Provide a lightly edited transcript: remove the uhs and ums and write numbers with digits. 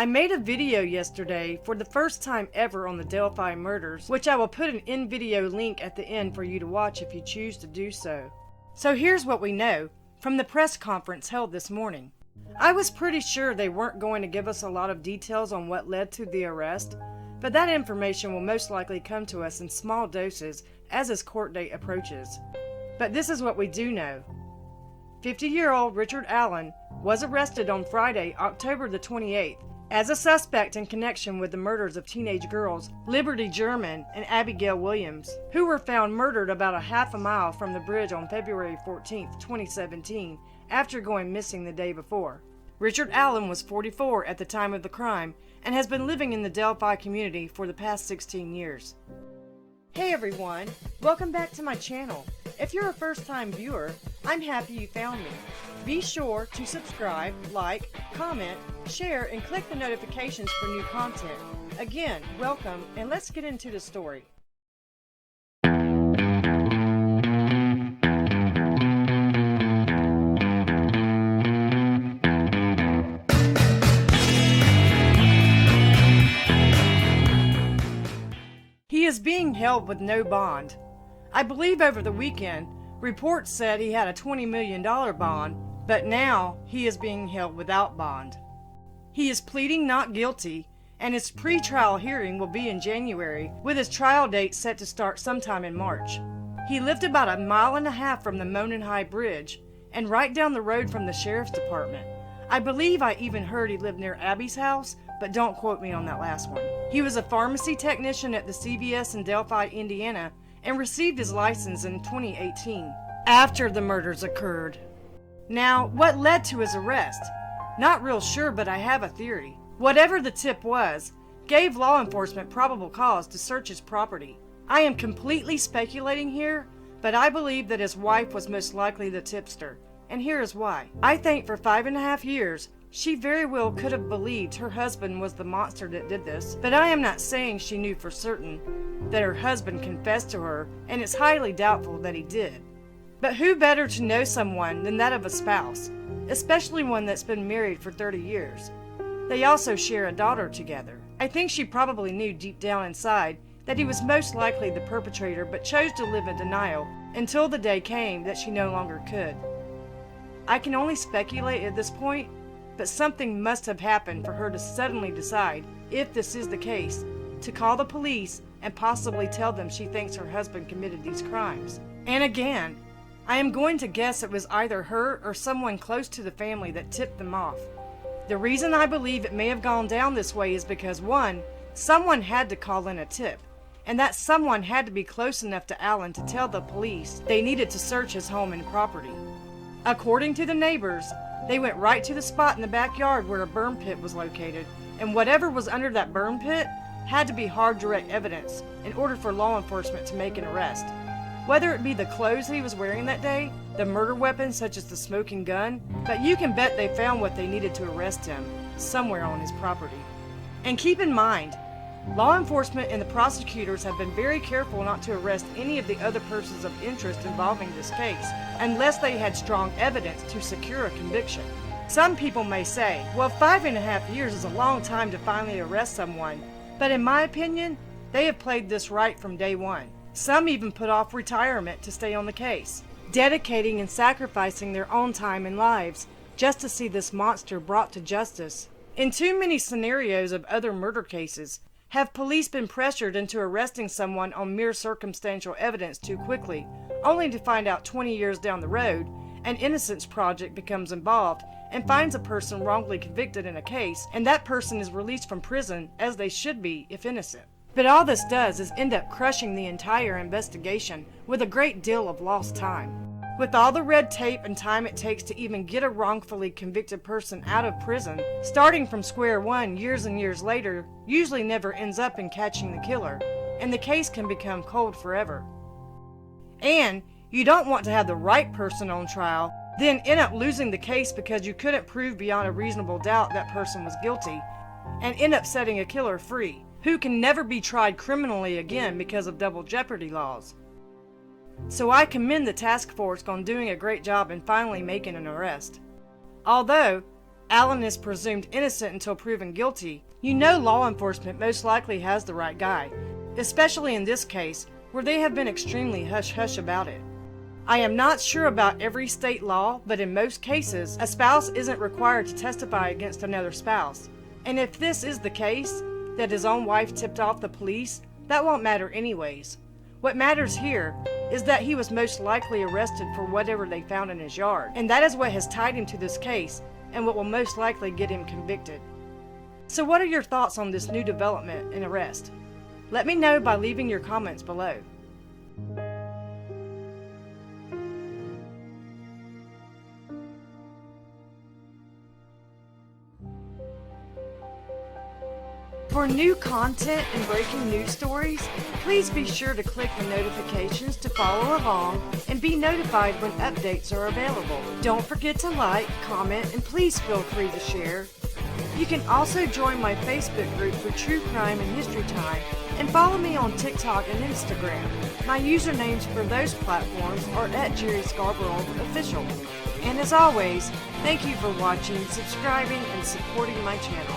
I made a video yesterday for the first time ever on the Delphi Murders, which I will put an in-video link at the end for you to watch if you choose to do so. So here's what we know from the press conference held this morning. I was pretty sure they weren't going to give us a lot of details on what led to the arrest, but that information will most likely come to us in small doses as his court date approaches. But this is what we do know. 50-year-old Richard Allen was arrested on Friday, October the 28th, as a suspect in connection with the murders of teenage girls Liberty German and Abigail Williams, who were found murdered about a half a mile from the bridge on February 14, 2017, after going missing the day before. Richard Allen was 44 at the time of the crime and has been living in the Delphi community for the past 16 years. Hey everyone, welcome back to my channel. If you're a first-time viewer, I'm happy you found me. Be sure to subscribe, like, comment, share, and click the notifications for new content. Again, welcome, and let's get into the story. He is being held with no bond. I believe over the weekend, reports said he had a $20 million bond, but now he is being held without bond. He is pleading not guilty, and his pre-trial hearing will be in January, with his trial date set to start sometime in March. He lived about a mile and a half from the Monon High Bridge, and right down the road from the sheriff's department. I believe I even heard he lived near Abby's house, but don't quote me on that last one. He was a pharmacy technician at the CVS in Delphi, Indiana, and received his license in 2018, after the murders occurred. Now, what led to his arrest? Not real sure, but I have a theory. Whatever the tip was, gave law enforcement probable cause to search his property. I am completely speculating here, but I believe that his wife was most likely the tipster, and here is why. I think for 5.5 years, she very well could have believed her husband was the monster that did this, but I am not saying she knew for certain that her husband confessed to her, and it's highly doubtful that he did. But who better to know someone than that of a spouse, especially one that's been married for 30 years. They also share a daughter together. I think she probably knew deep down inside that he was most likely the perpetrator, but chose to live in denial until the day came that she no longer could. I can only speculate at this point, but something must have happened for her to suddenly decide, if this is the case, to call the police and possibly tell them she thinks her husband committed these crimes. And again, I am going to guess it was either her or someone close to the family that tipped them off. The reason I believe it may have gone down this way is because, one, someone had to call in a tip, and that someone had to be close enough to Allen to tell the police they needed to search his home and property. According to the neighbors, they went right to the spot in the backyard where a burn pit was located, and whatever was under that burn pit had to be hard direct evidence in order for law enforcement to make an arrest. Whether it be the clothes he was wearing that day, the murder weapons such as the smoking gun, but you can bet they found what they needed to arrest him somewhere on his property. And keep in mind, law enforcement and the prosecutors have been very careful not to arrest any of the other persons of interest involving this case, unless they had strong evidence to secure a conviction. Some people may say, well, 5.5 years is a long time to finally arrest someone, but in my opinion, they have played this right from day one. Some even put off retirement to stay on the case, dedicating and sacrificing their own time and lives just to see this monster brought to justice. In too many scenarios of other murder cases, have police been pressured into arresting someone on mere circumstantial evidence too quickly, only to find out 20 years down the road, an Innocence Project becomes involved and finds a person wrongly convicted in a case, and that person is released from prison as they should be if innocent. But all this does is end up crushing the entire investigation with a great deal of lost time. With all the red tape and time it takes to even get a wrongfully convicted person out of prison, starting from square one years and years later usually never ends up in catching the killer, and the case can become cold forever. And you don't want to have the right person on trial, then end up losing the case because you couldn't prove beyond a reasonable doubt that person was guilty, and end up setting a killer free, who can never be tried criminally again because of double jeopardy laws. So I commend the task force on doing a great job in finally making an arrest. Although, Allen is presumed innocent until proven guilty, you know law enforcement most likely has the right guy, especially in this case, where they have been extremely hush-hush about it. I am not sure about every state law, but in most cases, a spouse isn't required to testify against another spouse. And if this is the case, that his own wife tipped off the police, that won't matter anyways. What matters here is that he was most likely arrested for whatever they found in his yard, and that is what has tied him to this case and what will most likely get him convicted. So what are your thoughts on this new development and arrest? Let me know by leaving your comments below. For new content and breaking news stories, please be sure to click the notifications to follow along and be notified when updates are available. Don't forget to like, comment, and please feel free to share. You can also join my Facebook group for True Crime and History Time and follow me on TikTok and Instagram. My usernames for those platforms are @JeriScarborough Official. And as always, thank you for watching, subscribing, and supporting my channel.